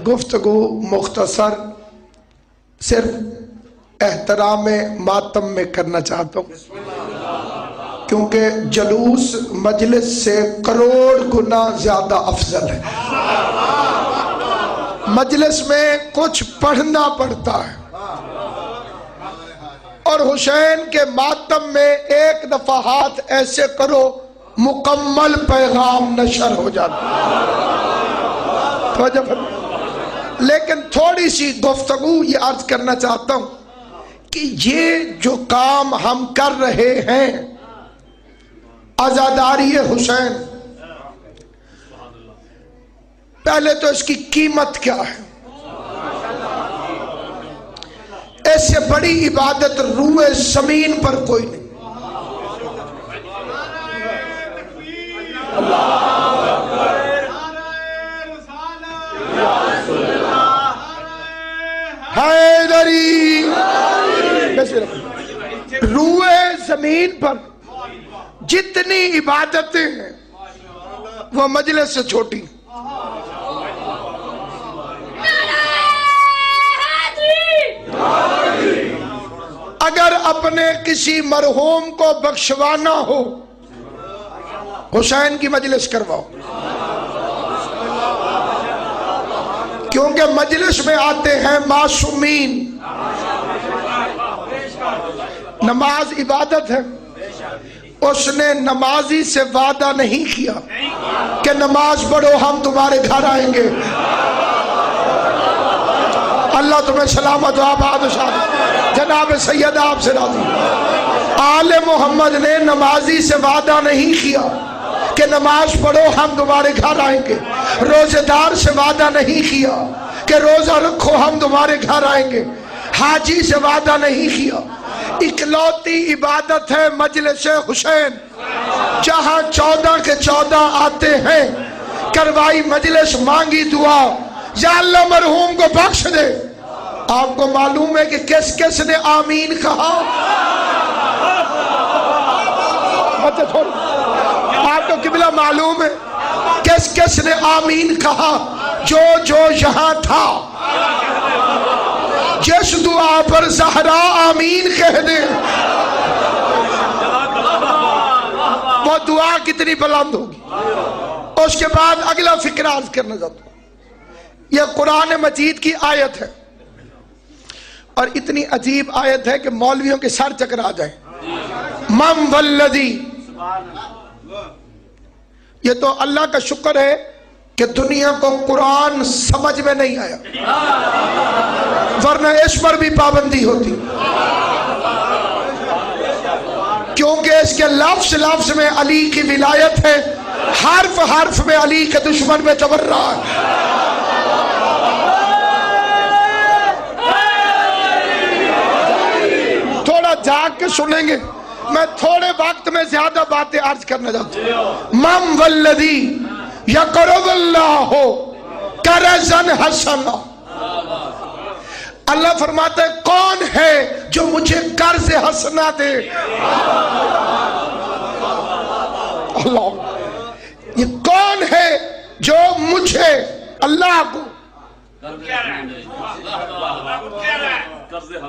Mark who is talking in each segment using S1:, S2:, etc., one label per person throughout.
S1: گفتگو مختصر صرف احترام ماتم میں کرنا چاہتا ہوں، کیونکہ جلوس مجلس سے کروڑ گنا زیادہ افضل ہے۔ مجلس میں کچھ پڑھنا پڑتا ہے، اور حسین کے ماتم میں ایک دفعہ ہاتھ ایسے کرو مکمل پیغام نشر ہو جاتا۔ لیکن تھوڑی سی گفتگو یہ عرض کرنا چاہتا ہوں کہ یہ جو کام ہم کر رہے ہیں عزاداری حسین، پہلے تو اس کی قیمت کیا ہے؟ اس سے بڑی عبادت روئے زمین پر کوئی نہیں۔ حیدری روئے زمین پر جتنی عبادتیں ہیں وہ مجلس سے چھوٹی۔ اگر اپنے کسی مرحوم کو بخشوانا ہو حسین کی مجلس کرواؤ، کیونکہ مجلس میں آتے ہیں معصومین۔ نماز عبادت ہے، اس نے نمازی سے وعدہ نہیں کیا کہ نماز پڑھو ہم تمہارے گھر آئیں گے۔ اللہ تمہیں سلامت و آباد و شاد۔ جناب سید آپ سے راضی، آل محمد نے نمازی سے وعدہ نہیں کیا کہ نماز پڑھو ہم تمہارے گھر آئیں گے، روزہ دار سے وعدہ نہیں کیا کہ روزہ رکھو ہم تمہارے گھر آئیں گے، حاجی سے وعدہ نہیں کیا۔ اکلوتی عبادت ہے مجلس حسین، جہاں 14 کے 14 آتے ہیں، کروائی مجلس، مانگی دعا، یا اللہ مرحوم کو بخش دے۔ آپ کو معلوم ہے کہ کس کس نے آمین کہا؟ آپ کو قبلہ معلوم ہے کس کس نے آمین کہا؟ جو جو یہاں تھا، جس دعا پر زہرا آمین کہہ دے وہ دعا کتنی بلند ہوگی۔ اس کے بعد اگلا فکر عرض کرنا چاہتا ہوں، یہ قرآن مجید کی آیت ہے، اور اتنی عجیب آیت ہے کہ مولویوں کے سر چکر آ جائیں۔ من والذی، یہ تو اللہ کا شکر ہے کہ دنیا کو قرآن سمجھ میں نہیں آیا، ورنہ اس پر بھی پابندی ہوتی، کیونکہ اس کے لفظ لفظ میں علی کی ولایت ہے، حرف حرف میں علی کے دشمن میں تبرہ ہے۔ تھوڑا جاگ کے سنیں گے، میں تھوڑے وقت میں زیادہ باتیں عرض کرنا چاہتا ہوں۔ من والذی یقرض اللہ قرضا حسنا، اللہ فرماتا ہے کون ہے جو مجھے قرض حسنا دے؟ اللہ، یہ کون ہے جو مجھے اللہ کو،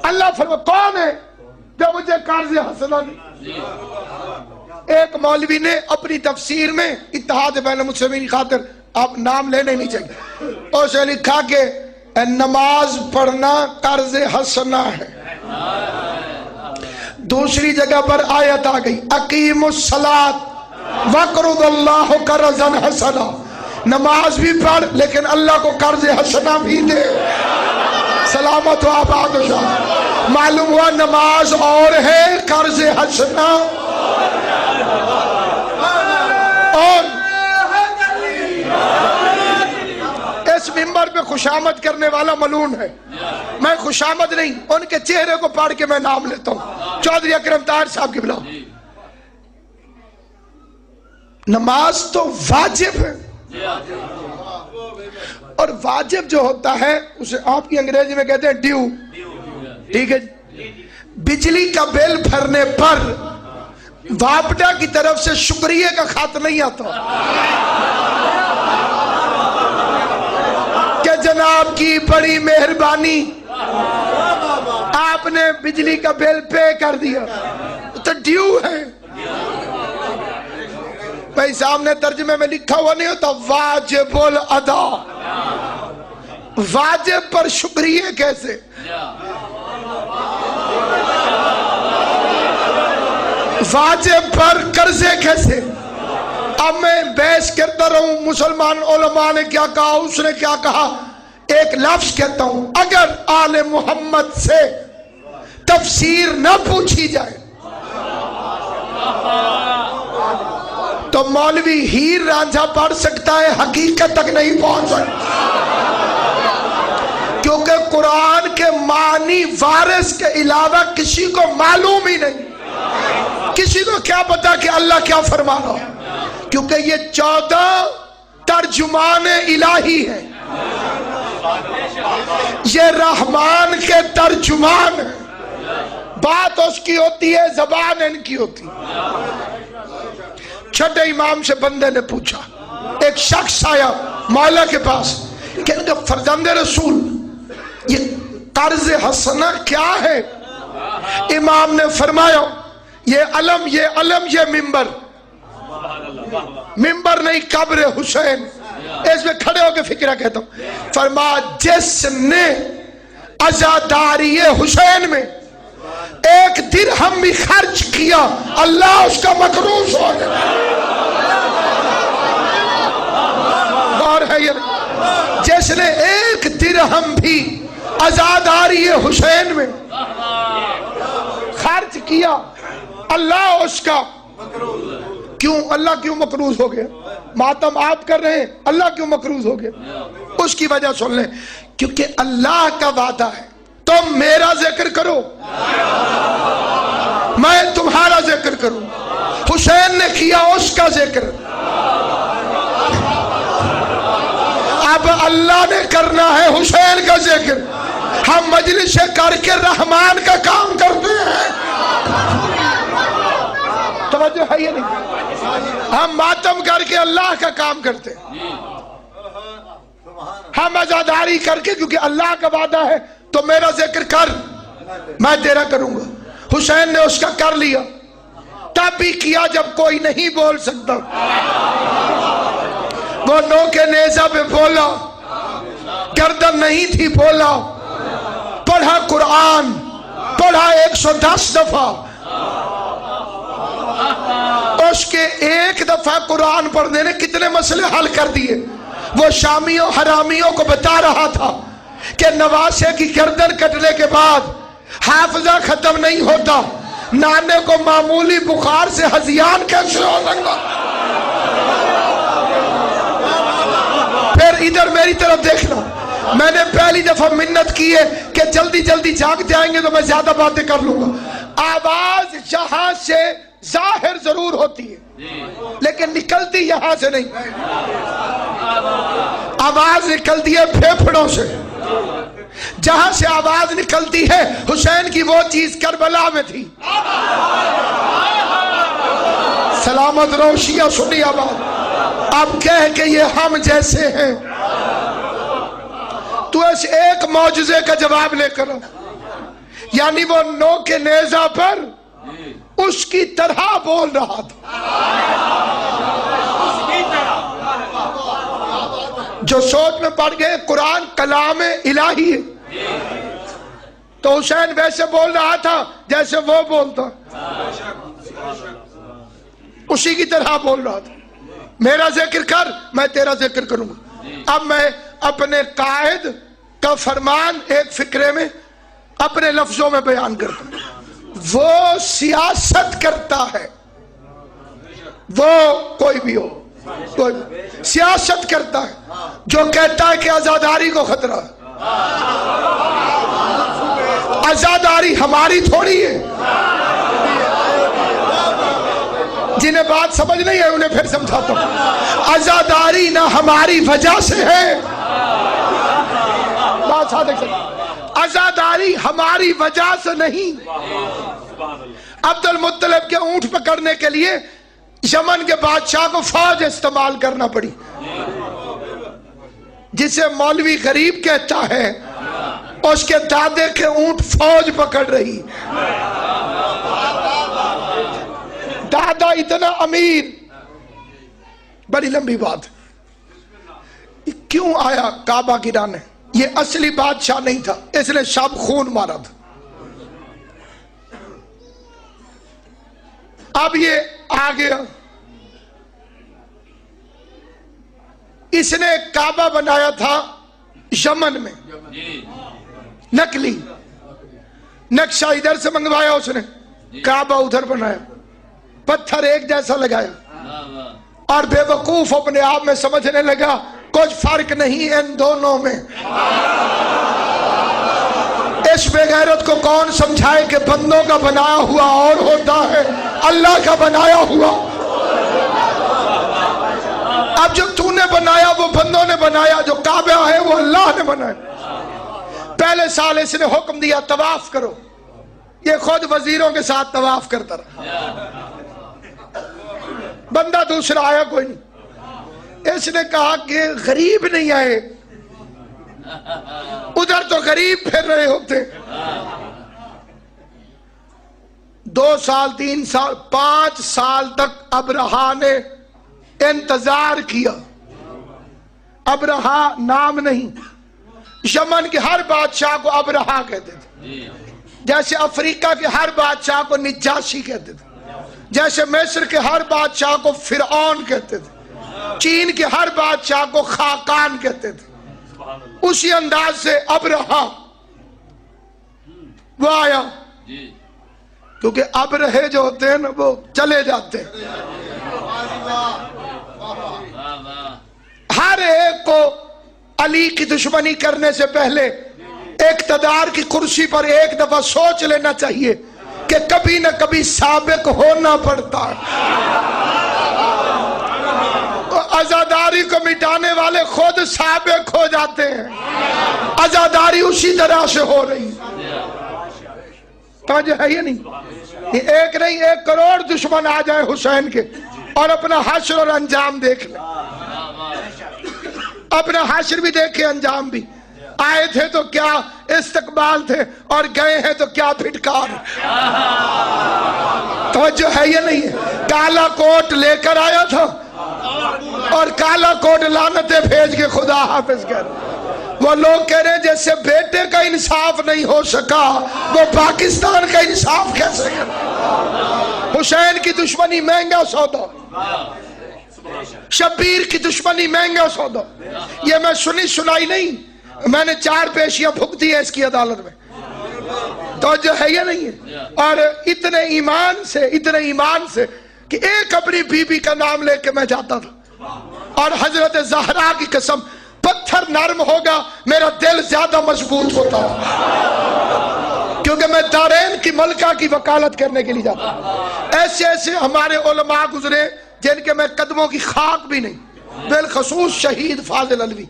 S1: اللہ فرماتا کون ہے جو مجھے قرض حسنا دے؟ ایک مولوی نے اپنی تفسیر میں اتحاد بین المسلمین کی خاطر، آپ نام لینے نہیں چاہیے، اسے لکھا کہ نماز پڑھنا قرض حسنا ہے۔ دوسری جگہ پر آیت آ گئی، اقیم الصلاۃ وقرض اللہ قرضا حسنا، نماز بھی پڑھ لیکن اللہ کو قرض حسنا بھی دے۔ سلامت و آباد و شاد۔ معلوم ہوا نماز اور ہے، قرض حسنا اور اس منبر پہ خوشامد کرنے والا ملعون ہے۔ میں خوشامد نہیں، ان کے چہرے کو پڑھ کے میں نام لیتا ہوں، چودھری اکرم طاہر صاحب کی بلا۔ نماز تو واجب ہے، اور واجب جو ہوتا ہے اسے آپ کی انگریزی میں کہتے ہیں ڈیو، ٹھیک ہے جی۔ بجلی کا بل بھرنے پر وابڈا کی طرف سے شکریہ کا خط نہیں آتا کہ جناب کی بڑی مہربانی، آپ نے بجلی کا بل پے کر دیا تو ڈیو ہے بھائی، سامنے ترجمے میں لکھا ہوا نہیں ہوتا واجب الادا، واجب پر شکریہ کیسے؟ واجب پر قرضے کیسے؟ اب میں بحث کرتا رہوں مسلمان علماء نے کیا کہا، اس نے کیا کہا، ایک لفظ کہتا ہوں، اگر آل محمد سے تفسیر نہ پوچھی جائے تو مولوی ہیر رانجھا پڑھ سکتا ہے، حقیقت تک نہیں پہنچ سکتا، کیونکہ قرآن کے معنی وارث کے علاوہ کسی کو معلوم ہی نہیں۔ کسی کو کیا پتا کہ اللہ کیا فرما رہا ہے، کیونکہ یہ 14 ترجمان الہی ہے، یہ رحمان کے ترجمان ہیں، بات اس کی ہوتی ہے، زبان ان کی ہوتی ہے۔ چھٹے امام سے بندے نے پوچھا، ایک شخص آیا مولا کے پاس کہ فرزند رسول یہ قرض حسنہ کیا ہے؟ امام نے فرمایا یہ علم یہ منبر، منبر نہیں قبر حسین، اس میں کھڑے ہو کے فکرہ کہتا ہوں، فرمایا جس نے عزاداری حسین میں 1 درہم بھی خرچ کیا اللہ اس کا مقروض ہو گیا۔ غور ہے یہ، جس نے 1 درہم بھی عزاداری حسین میں خرچ کیا اللہ اس کا کیوں، اللہ کیوں مقروض ہو گیا؟ ماتم آپ کر رہے ہیں، اللہ کیوں مقروض ہو گیا؟ اس کی وجہ سن لیں، کیونکہ اللہ کا وعدہ ہے تم میرا ذکر کرو میں تمہارا ذکر کروں، حسین نے کیا اس کا ذکر، اب اللہ نے کرنا ہے حسین کا ذکر، ہم مجلس کر کے رحمان کا کام کرتے ہیں، توجہ ہے یہ نہیں، ہم ماتم کر کے اللہ کا کام کرتے ہیں، ہم عزاداری کر کے، کیونکہ اللہ کا وعدہ ہے تو میرا ذکر کر میں تیرا کروں گا۔ حسین نے اس کا کر لیا، تب بھی کیا جب کوئی نہیں بول سکتا، وہ نو کے نیزہ پہ بولا، گردن نہیں تھی بولا، پڑھا قرآن، پڑھا 110 دفعہ، اس کے 1 دفعہ قرآن پڑھنے نے کتنے مسئلے حل کر دیے۔ وہ شامیوں حرامیوں کو بتا رہا تھا کہ نواسے کی گردن کٹنے کے بعد حافظہ ختم نہیں ہوتا، نانے کو معمولی بخار سے ہذیان کیسے ہو سکتا؟ پھر ادھر میری طرف دیکھنا، میں نے پہلی دفعہ منت کی ہے کہ جلدی جلدی جاگ جائیں گے تو میں زیادہ باتیں کر لوں گا۔ آواز یہاں سے ظاہر ضرور ہوتی ہے لیکن نکلتی یہاں سے نہیں، آواز نکلتی ہے پھیپھڑوں سے، جہاں سے آواز نکلتی ہے حسین کی وہ چیز کربلا میں تھی۔ سلامت روشیہ سنی آواز، اب کہہ کہ یہ ہم جیسے ہیں، تو اس ایک معجزے کا جواب لے کر، یعنی وہ نو کے نیزہ پر اس کی طرح بول رہا تھا، جو سوچ میں پڑ گئے قرآن کلام الہی ہے، تو حسین ویسے بول رہا تھا جیسے وہ بولتا، اسی کی طرح بول رہا تھا، میرا ذکر کر میں تیرا ذکر کروں گا۔ اب میں اپنے قائد کا فرمان ایک فقرے میں اپنے لفظوں میں بیان کرتا ہوں۔ وہ سیاست کرتا ہے، وہ کوئی بھی ہو، کوئی بھی سیاست کرتا ہے جو کہتا ہے کہ آزاداری کو خطرہ ہے۔ آزاداری ہماری تھوڑی ہے، جنہیں بات سمجھ نہیں ہے انہیں پھر سمجھاتا ہوں، آزاداری نہ ہماری وجہ سے ہے، بات صادق سے، آزاداری ہماری وجہ سے نہیں۔ عبد المطلب کے اونٹ پکڑنے کے لیے یمن کے بادشاہ کو فوج استعمال کرنا پڑی، جسے مولوی غریب کہتا ہے اس کے دادے کے اونٹ فوج پکڑ رہی، دادا اتنا امیر. بڑی لمبی بات. کیوں آیا کعبہ گرانے؟ یہ اصلی بادشاہ نہیں تھا، اس نے شب خون مارا تھا. اب یہ آ گیا، اس نے کعبہ بنایا تھا یمن میں، نقلی نقشہ ادھر سے منگوایا اس نے، کعبہ ادھر بنایا، پتھر ایک جیسا لگایا، اور بے وقوف اپنے آپ میں سمجھنے لگا کچھ فرق نہیں ان دونوں میں. اس بے غیرت کو کون سمجھائے کہ بندوں کا بنایا ہوا اور ہوتا ہے، اللہ کا بنایا ہوا. اب جو تو نے بنایا وہ بندوں نے بنایا، جو کعبہ ہے وہ اللہ نے بنایا. پہلے سال اس نے حکم دیا طواف کرو، یہ خود وزیروں کے ساتھ طواف کرتا رہا. بندہ دوسرا آیا کوئی نہیں. اس نے کہا کہ غریب نہیں آئے، ادھر تو غریب پھر رہے ہوتے. 2 سال 3 سال 5 سال تک ابرہا نے انتظار کیا. ابرہا نام نہیں، یمن کے ہر بادشاہ کو ابرہا کہتے تھے، جیسے افریقہ کے ہر بادشاہ کو نجاشی کہتے تھے، جیسے مصر کے ہر بادشاہ کو فرعون کہتے تھے، چین کے ہر بادشاہ کو خاقان کہتے تھے. اسی انداز سے ابرہا وہ آیا، کیونکہ ابرہے جو ہوتے ہیں نا وہ چلے جاتے ہیں. ہر ایک کو علی کی دشمنی کرنے سے پہلے اقتدار کی کرسی پر ایک دفعہ سوچ لینا چاہیے کہ کبھی نہ کبھی سابق ہونا پڑتا ہے. عزاداری کو مٹانے والے خود سابق ہو جاتے ہیں. عزاداری اسی طرح سے ہو رہی توجہ ہے یہ نہیں؟ یہ ایک نہیں 1 کروڑ دشمن آ جائے حسین کے اور اپنا حشر اور انجام دیکھ لیں. اپنا حشر بھی دیکھے، انجام بھی. آئے تھے تو کیا استقبال تھے اور گئے ہیں تو کیا پھٹکار. توجہ ہے یہ نہیں ہے؟ کالا کوٹ لے کر آیا تھا اور کالا کوٹ لعنتیں بھیج کے خدا حافظ کر. وہ لوگ کہہ رہے ہیں جیسے بیٹے کا انصاف نہیں ہو سکا وہ پاکستان کا انصاف کیسے کرے. حسین کی دشمنی مہنگا سودا، شبیر کی دشمنی مہنگا سودا. یہ میں سنائی نہیں، میں نے 4 پیشیاں بھگتی ہیں اس کی عدالت میں. توجہ ہے یہ نہیں ہے؟ اور اتنے ایمان سے کہ ایک اپنی بی بی کا نام لے کے میں جاتا تھا، اور حضرت زہرا کی قسم پتھر نرم ہوگا میرا دل زیادہ مضبوط ہوتا ہے، کیونکہ میں دارین کی ملکہ کی وکالت کرنے کے لیے جاتا ہوں. ایسے ہمارے علماء گزرے جن کے میں قدموں کی خاک بھی نہیں، بالخصوص شہید فاضل علوی.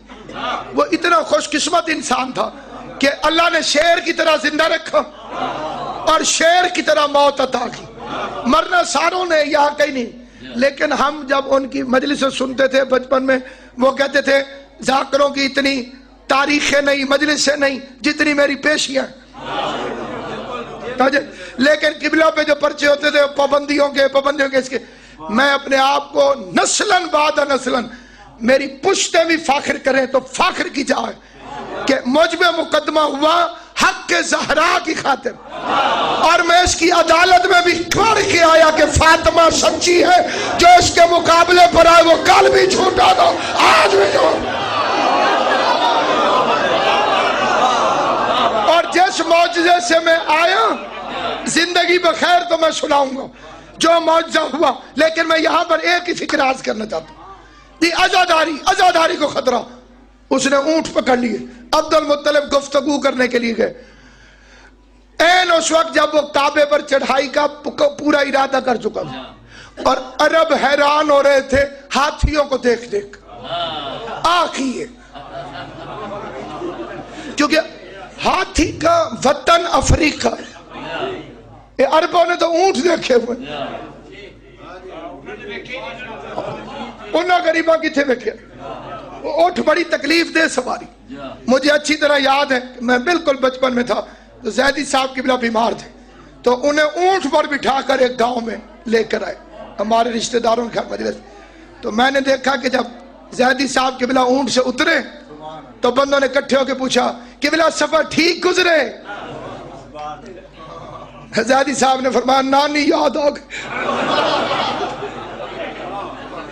S1: وہ اتنا خوش قسمت انسان تھا کہ اللہ نے شیر کی طرح زندہ رکھا اور شیر کی طرح موت عطا کی. مرنا ساروں نے یہاں کہیں نہیں، لیکن ہم جب ان کی مجلسیں سنتے تھے بچپن میں، وہ کہتے تھے ذاکروں کی اتنی تاریخیں نہیں، مجلسیں نہیں جتنی میری پیشیاں. لیکن قبلہ پہ جو پرچے ہوتے تھے پابندیوں کے اس کے، میں اپنے آپ کو نسلاً بعد نسلاً میری پشتیں بھی فاخر کریں تو فاخر کی جائے کہ مجھ میں مقدمہ ہوا حق کے زہرا کی خاطر، اور میں اس کی عدالت میں بھی کھڑ کے آیا کہ فاطمہ سچی ہے، جو اس کے مقابلے پر آئے وہ کل بھی جھوٹا تھا آج بھی جھوٹا. اور جس معجزے سے میں آیا زندگی بخیر تو میں سناؤں گا جو معجزہ ہوا، لیکن میں یہاں پر ایک ہی فکر عرض کرنا چاہتا ہوں. عزاداری کو خطرہ. اس نے اونٹ پکڑ لیے، عبد المطلب گفتگو کرنے کے لیے گئے. این اس وقت جب وہ کعبے پر چڑھائی کا پورا ارادہ کر چکا تھا، اور عرب حیران ہو رہے تھے ہاتھیوں کو دیکھ آخیے، کیونکہ ہاتھی کا وطن افریقہ ہے. عربوں نے تو اونٹ دیکھے ہوئے، انہاں غریباں کتھے دیکھے. اٹھ بڑی تکلیف دہ سواری. مجھے اچھی طرح یاد ہے میں بالکل بچپن میں تھا تو زیدی صاحب قبلہ بیمار تھے تو انہیں اونٹ پر بٹھا کر ایک گاؤں میں لے کر آئے ہمارے رشتہ داروں کے مجلس. تو میں نے دیکھا کہ جب زیدی صاحب قبلہ اونٹ سے اترے تو بندوں نے اکٹھے ہو کے پوچھا قبلہ سفر ٹھیک گزرے؟ زیدی صاحب نے فرمایا نانی یاد آ گئی.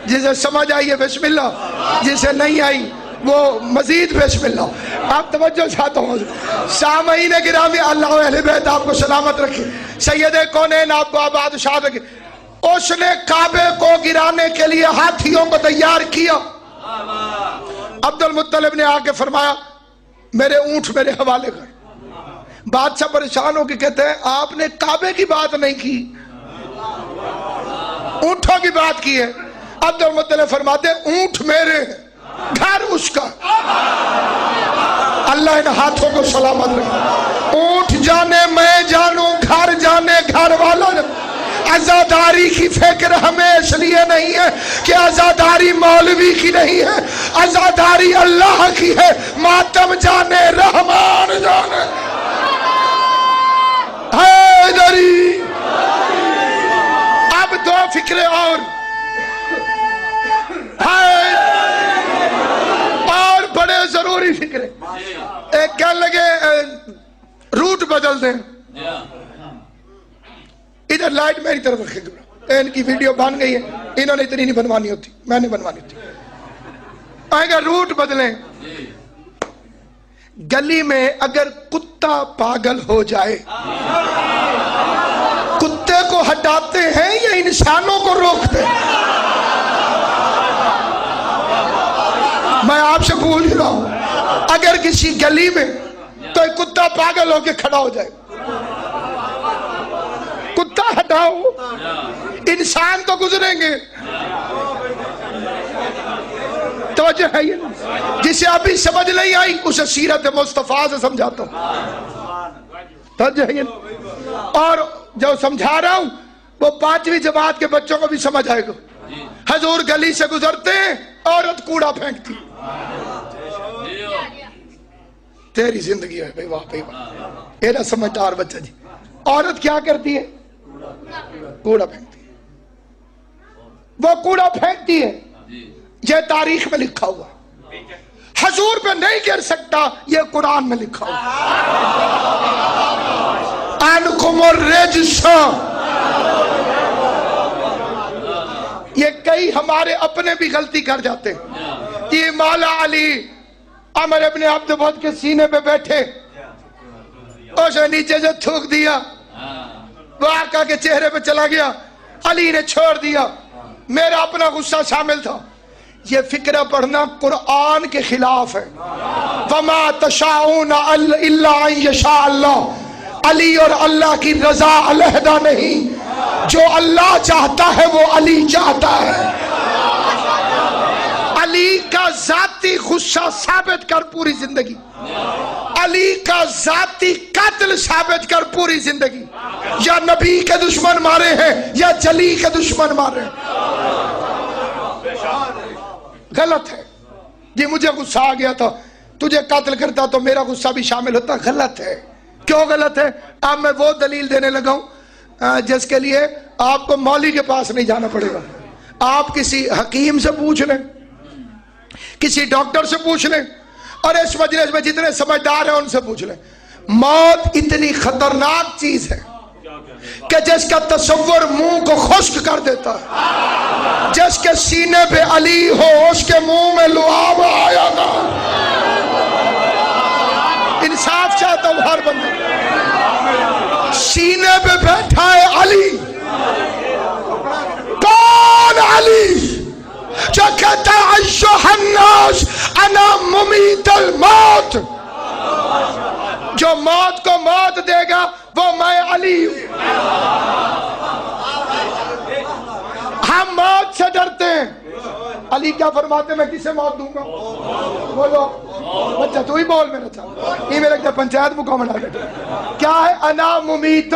S1: جسے سمجھ آئی ہے بسم اللہ, جسے نہیں آئی وہ مزید بسم اللہ. آپ توجہ چاہتا ہوں سامعین گرامی, اللہ و اہل بیت آپ کو سلامت رکھے, سید کونین آپ کو آباد شاد رکھے. اس نے کعبے کو گرانے کے لیے ہاتھیوں کو تیار کیا. عبد المطلب نے آ کے فرمایا میرے اونٹ میرے حوالے کر. بادشاہ پریشان ہو کے کہتے ہیں آپ نے کعبے کی بات نہیں کی, اونٹوں کی بات کی ہے. عبد المطلب فرماتے اونٹ میرے گھر اس کا. اللہ ان ہاتھوں کو سلامت رکھے. اونٹ جانے میں جانوں, گھر جانے گھر والا. عزاداری کی فکر ہمیں اس لیے نہیں ہے کہ عزاداری مولوی کی نہیں ہے, عزاداری اللہ کی ہے. ماتم جانے رحمان جانے حیدری. اب دو فکریں اور بڑے ضروری فکریں. ایک کہنے لگے روٹ بدل دیں. ادھر لائٹ میری طرف رکھیں, ان کی ویڈیو بن گئی ہے, انہوں نے اتنی نہیں بنوانی ہوتی, میں نے بنوانی ہوتی. اگر روٹ بدلیں, گلی میں اگر کتا پاگل ہو جائے کتے کو ہٹاتے ہیں یا انسانوں کو روکتے ہیں؟ میں آپ سے پوچھ رہا ہوں, اگر کسی گلی میں تو ایک کتا پاگل ہو کے کھڑا ہو جائے, کتا ہٹاؤ, انسان تو گزریں گے. توجہ ہے یہ, جسے ابھی سمجھ نہیں آئی اسے سیرت مصطفیٰ سے سمجھاتا ہوں. توجہ ہے یہ, اور جو سمجھا رہا ہوں وہ 5ویں جماعت کے بچوں کو بھی سمجھ آئے گا. حضور گلی سے گزرتے ہیں, عورت کوڑا پھینکتی. تیری زندگی ہے بھائی, واہ بھائی واہ, اینا سمجھدار بچہ جی. عورت کیا کرتی ہے؟ کوڑا پھینکتی ہے. وہ کوڑا پھینکتی ہے, یہ تاریخ میں لکھا ہوا. حضور پہ نہیں گر سکتا, یہ قرآن میں لکھا ہوا. انکم الرجس. یہ کئی ہمارے اپنے بھی غلطی کر جاتے ہیں. یہ مولا علی عمر ابن عبد الود کے سینے پہ بیٹھے, اسے نیچے سے تھوک دیا, وہ آقا کے چہرے پہ چلا گیا, علی نے چھوڑ دیا. میرا اپنا غصہ شامل تھا. یہ فکرہ پڑھنا قرآن کے خلاف ہے. وما تشاؤون الا ان یشاء اللہ. علی اور اللہ کی رضا علیحدہ نہیں, جو اللہ چاہتا ہے وہ علی چاہتا ہے. علی کا ذاتی غصہ ثابت کر پوری زندگی, علی کا ذاتی قتل ثابت کر پوری زندگی. یا نبی کے دشمن مارے ہیں یا جلی کے دشمن مارے ہیں. غلط ہے جی. مجھے غصہ آ گیا تھا, تجھے قتل کرتا تو میرا غصہ بھی شامل ہوتا. غلط ہے. کیوں غلط ہے؟ اب میں وہ دلیل دینے لگا ہوں جس کے لیے آپ کو مولوی کے پاس نہیں جانا پڑے گا. آپ کسی حکیم سے پوچھ لیں, کسی ڈاکٹر سے پوچھ لیں, اور اس مجلس میں جتنے سمجھدار ہیں ان سے پوچھ لیں. موت اتنی خطرناک چیز ہے کہ جس کا تصور منہ کو خشک کر دیتا ہے. جس کے سینے پہ علی ہو اس کے منہ میں لعاب آیا گا. انصاف چاہتا ہوں ہر بندے. سینے پہ بیٹھا ہے علی. کون علی جو کہتا ہے ایھا الناس انا ممیت الموت. جو موت کو موت دے گا وہ میں علی ہوں. ہم موت سے ڈرتے ہیں. علی کیا فرماتے میں کسے موت دوں گا؟ بولو بچہ تو ہی بول. میرا چاہتا یہ میرے پنچایت مقام کیا ہے؟ انا ممیت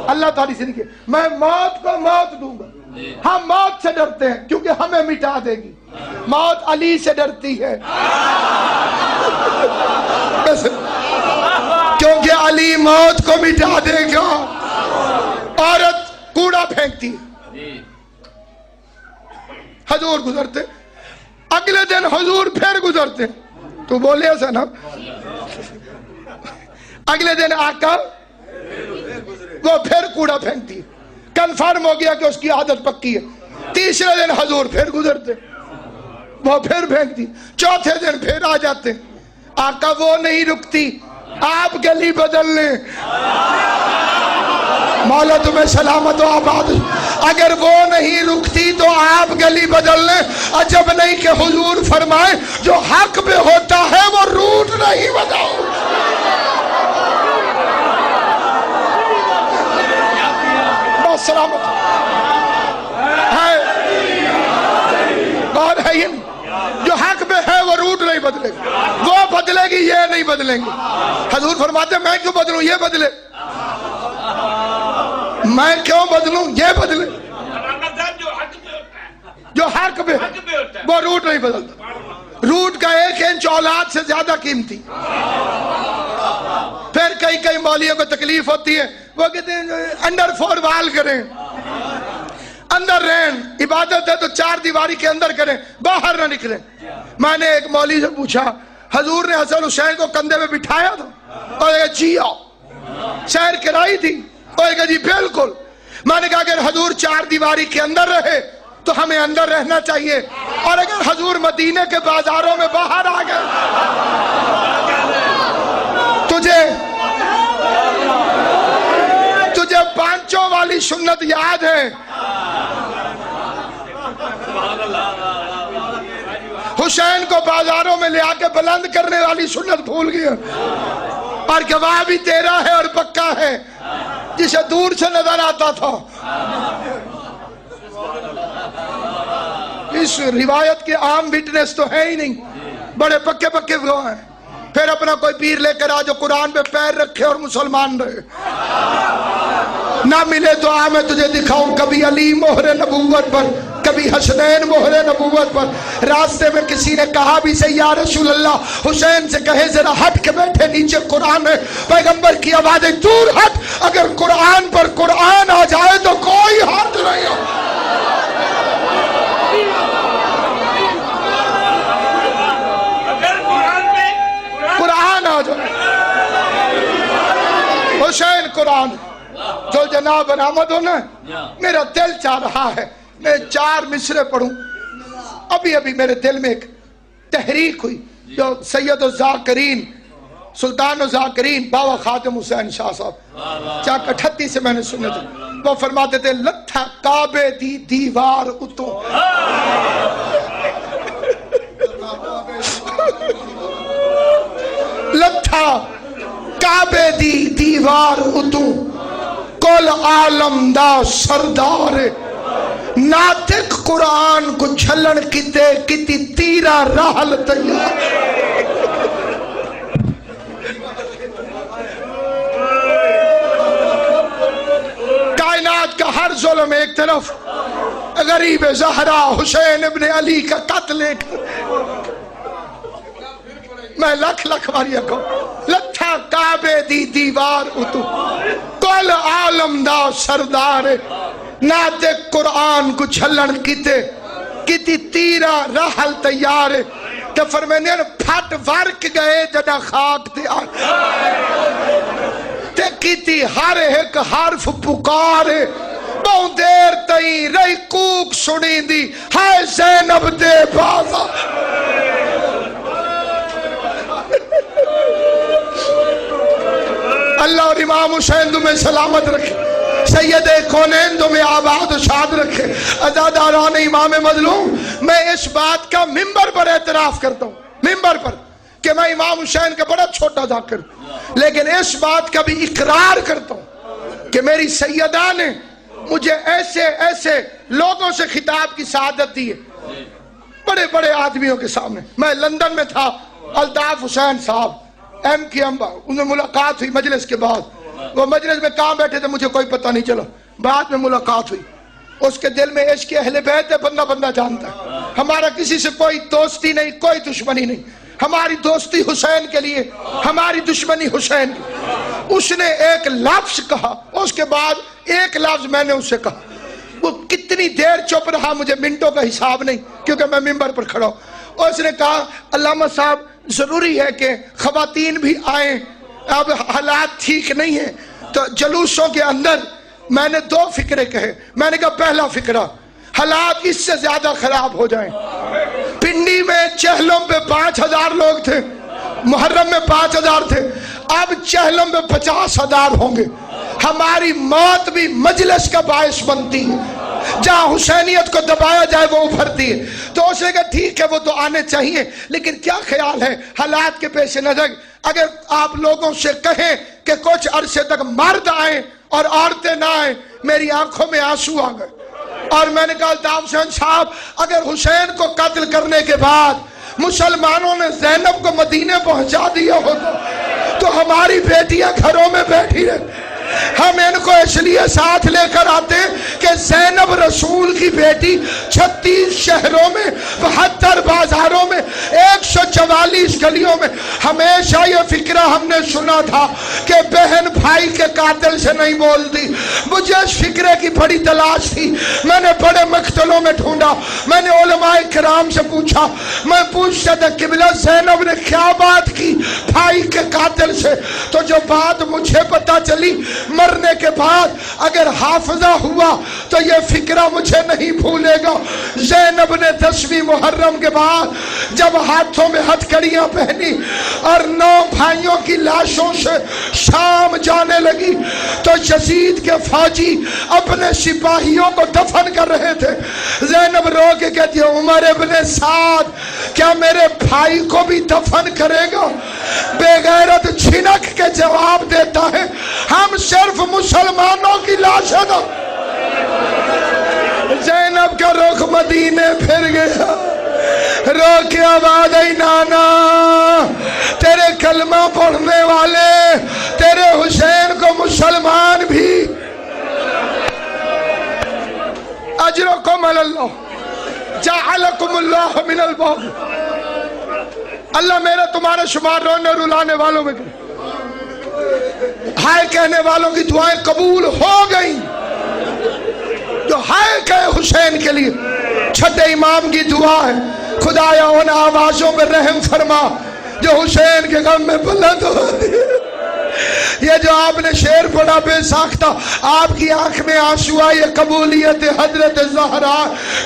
S1: اللہ تعالی سے میں موت کو موت دوں گا. ہم موت سے ڈرتے ہیں کیونکہ ہمیں مٹا دے گی. موت علی سے ڈرتی ہے کیونکہ علی موت کو مٹا دے گا. عورت کوڑا پھینکتی ہے. حضور گزرتے, اگلے دن حضور پھر گزرتے, تو بولے ایسا نا, اگلے دن آقا وہ پھر کوڑا پھینکتی ہے. کنفرم ہو گیا کہ اس کی عادت پکی ہے. تیسرے دن حضور پھر گزرتے, وہ پھر پھینکتی. چوتھے دن پھر آ جاتے. آقا وہ نہیں رکتی, آپ گلی بدل لیں. مولا تمہیں سلامت و آباد. اگر وہ نہیں رکتی تو آپ گلی بدل لیں. عجب نہیں کہ حضور فرمائے جو حق پہ ہوتا ہے وہ روٹ نہیں بتاؤ. بس سلامت ہے. بات ہے یہ, جو حق پہ ہے وہ روٹ نہیں بدلے گی. وہ بدلے گی, یہ نہیں بدلیں گے. حضور فرماتے میں کیوں بدلوں, یہ بدلے. میں کیوں بدلوں, یہ بدلے. جو حق پہ وہ روٹ نہیں بدلتا. روٹ کا 1 انچ اولاد سے زیادہ قیمتی. پھر کئی مولیوں کو تکلیف ہوتی ہے, وہ کہتے ہیں انڈر 4 وال کریں, اندر رہیں. عبادت ہے تو 4 دیواری کے اندر کریں, باہر نہ نکلیں. میں نے ایک مولوی سے پوچھا, حضور نے حسن حسین کو کندھے پہ بٹھایا تھا؟ اور یہ جی آؤ. سیر کرائی تھی؟ اور کہا جی بالکل. میں نے کہا اگر حضور 4 دیواری کے اندر رہے تو ہمیں اندر رہنا چاہیے, اور اگر حضور مدینے کے بازاروں میں باہر آ گئے, تجھے پانچوں والی سنت یاد ہے؟ حسین کو بازاروں میں لے آ کے بلند کرنے والی سنت بھول گیا, اور گواہ بھی تیرا ہے اور پکا ہے جسے دور سے نظر آتا تھا. اس روایت کے عام وٹنس تو ہے ہی نہیں, بڑے پکے گواہ ہیں. پھر اپنا کوئی پیر لے کر آ جو قرآن پہ پیر رکھے اور مسلمان رہے. نہ ملے تو آ میں تجھے دکھاؤں کبھی علی مہر نبوت پر, کبھی حسنین مہر نبوت پر. راستے میں کسی نے کہا بھی سے یا رسول اللہ حسین سے کہے ذرا ہٹ کے بیٹھے, نیچے قرآن ہے. پیغمبر کی آوازیں دور ہٹ, اگر قرآن پر قرآن آ جائے تو کوئی حد نہیں ہو. قرآن آ جائے, حسین قرآن جو جناب برآمد ہونا. میرا دل چاہ رہا ہے میں 4 مصرے پڑھوں. ابھی میرے دل میں ایک تحریک ہوئی جو سید الذاکرین سلطان الذاکرین بابا خاتم حسین شاہ صاحب 438 سے میں نے سنے تھے. وہ فرماتے تھے لتھا کعبے دی دیوار اتوں, لتھا کعبے دی دیوار اتوں, کل عالم دا سردار, ناطق قرآن کو چھلن کتی تیرا راہل تیار. کائنات کا ہر ظلم ایک طرف, غریب زہرا حسین ابن علی کا قتل ایک. میں لکھ ماریا کو لتھا کعبے دی دیوار اتو, کل عالم دا سردار, ناطق قرآن کو چھلن کتی تیرا رحل تیار. کہ فرمینے پھٹ ورک گئے جدا خاک تے تے کیتی ہر ایک حرف پکارے. بہت دیر تئی رہی کوک سنی دی, ہائے زینب دے بازا. اللہ اور امام حسین تمہیں سلامت رکھے, سید کونین تمہیں آباد و شاد رکھے. عزاداران امام مظلوم, میں اس بات کا ممبر پر اعتراف کرتا ہوں, ممبر پر, کہ میں امام حسین کا بڑا چھوٹا ذاکر, لیکن اس بات کا بھی اقرار کرتا ہوں کہ میری سیدہ نے مجھے ایسے لوگوں سے خطاب کی سعادت دی ہے, بڑے بڑے آدمیوں کے سامنے. میں لندن میں تھا, الطاف حسین صاحب MKM, انہیں ملاقات ہوئی مجلس کے بعد. وہ مجلس میں کہاں بیٹھے تھے مجھے کوئی پتہ نہیں چلا, بعد میں ملاقات ہوئی. اس کے دل میں عشق اہل بیت ہے، بندہ بندہ جانتا ہے۔ ہمارا کسی سے کوئی دوستی نہیں، کوئی دشمنی نہیں، ہماری دوستی حسین کے لیے، ہماری دشمنی حسین کی۔ اس نے ایک لفظ کہا، اس کے بعد ایک لفظ میں نے اسے کہا، وہ کتنی دیر چپ رہا مجھے منٹوں کا حساب نہیں، کیونکہ میں ممبر پر کھڑا ہوں۔ اور اس نے کہا علامہ صاحب ضروری ہے کہ خواتین بھی آئیں، اب حالات ٹھیک نہیں ہیں۔ تو جلوسوں کے اندر میں نے 2 فکرے کہے۔ میں نے کہا پہلا فکرہ، حالات اس سے زیادہ خراب ہو جائیں۔ پنڈی میں چہلم پہ 5000 لوگ تھے، محرم میں 5000 تھے، اب چہلم میں 50,000 ہوں گے۔ ہماری موت بھی مجلس کا باعث بنتی ہے، جہاں حسینیت کو دبایا جائے وہ ابھرتی ہے۔ تو اس نے کہا ٹھیک ہے وہ تو آنے چاہیے، لیکن کیا خیال ہے حالات کے پیش نظر اگر آپ لوگوں سے کہیں کہ کچھ عرصے تک مرد آئیں اور عورتیں نہ آئیں؟ میری آنکھوں میں آنسو آ گئے، اور میں نے کہا الطاف حسین صاحب اگر حسین کو قتل کرنے کے بعد مسلمانوں نے زینب کو مدینے پہنچا دیا ہوتا تو ہماری بیٹیاں گھروں میں بیٹھی رہتی۔ ہم ان کو اس لیے ساتھ لے کر آتے کہ زینب رسول کی بیٹی 36 شہروں میں، 72 بازاروں میں، 144 گلیوں میں، ہمیشہ یہ فکرہ ہم نے سنا تھا کہ بہن بھائی کے قاتل سے نہیں بولتی۔ مجھے اس فکرے کی بڑی تلاش تھی، میں نے بڑے مقتلوں میں ڈھونڈا، میں نے علماء کرام سے پوچھا، میں پوچھتا تھا قبلہ زینب نے کیا بات کی بھائی کے قاتل سے؟ تو جو بات مجھے پتا چلی مرنے کے بعد اگر حافظہ ہوا تو یہ فکرہ مجھے نہیں بھولے گا۔ زینب نے 10ویں محرم کے بعد جب ہاتھوں میں ہتھ کڑیاں پہنی اور 9 بھائیوں کی لاشوں سے شام جانے لگی تو یزید کے فوجی اپنے سپاہیوں کو دفن کر رہے تھے۔ زینب رو کے کہتی ہے عمر ابن سعد کیا میرے بھائی کو بھی دفن کرے گا؟ بے غیرت چھنک کے جواب دیتا ہے ہم صرف مسلمانوں کی لاشیں دو۔ زینب کا رخ مدینے پھر گیا، رو کے آواز آئی نانا تیرے کلمہ پڑھنے والے تیرے حسین کو مسلمان بھی اجرکم اللہ جعلکم اللہ من الباغ، اللہ میرا تمہارا شمار رونے رلانے والوں میں کرے۔ ہائے کہنے والوں کی دعائیں قبول ہو گئیں، جو ہائے کہے حسین کے لیے۔ چھٹے امام کی دعا ہے خدایا ان آوازوں میں رحم فرما جو حسین کے غم میں بلند ہوتی ہے۔ یہ جو آپ نے شعر پڑھا بے ساختہ، آپ کی آنکھ میں آنسو آئے قبولیت حضرت زہرا۔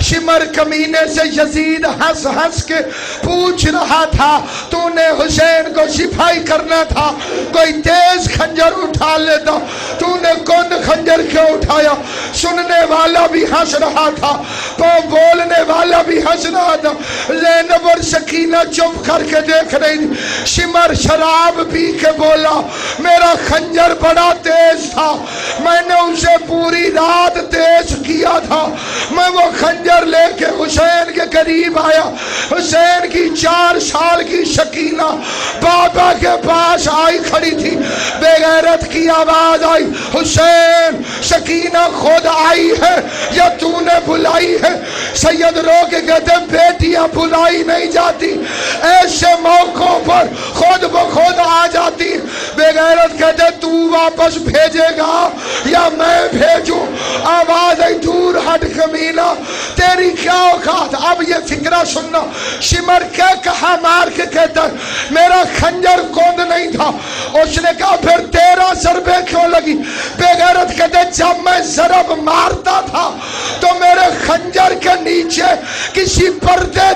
S1: شمر کمینے سے یزید ہنس ہنس کے پوچھ رہا تھا تو نے حسین کو صفائی کرنا تھا کوئی تیز خنجر اٹھا لیتا، تو نے کون خنجر کیوں اٹھایا؟ سننے والا بھی ہنس رہا تھا، بولنے والا بھی ہنس رہا تھا۔ زینب اور سکینہ چپ کر کے دیکھ رہی تھی۔ شمر شراب پی کے بولا میرا خنجر بڑا تیز تھا، میں نے اسے پوری رات تیز کیا تھا، میں وہ خنجر لے کے حسین کے قریب آیا۔ حسین کی 4 سال کی سکینہ بابا کے پاس آئی کھڑی تھی، بے غیرت کی آواز آئی حسین سکینہ خود آئی ہے یا تو نے بلائی ہے؟ سید رو کے کہتے بیٹیاں بلائی نہیں جاتی، ایسے موقعوں پر خود بخود آ جاتی۔ بے غیرت کہتے تو واپس بھیجے گا یا میں بھیجوں؟ آواز آئی دور ہٹ کمینہ تیری کیا اوقات؟ اب یہ فکرہ سننا، شمر کے کہا مار کے کہتا ہے میرا خنجر کوند نہیں تھا۔ اس نے کہا پھر 13 ضربے کیوں لگی؟ بے غیرت کہتے جب میں ضرب مارتا تھا تو میرے خنجر کے نیچے کسی پردے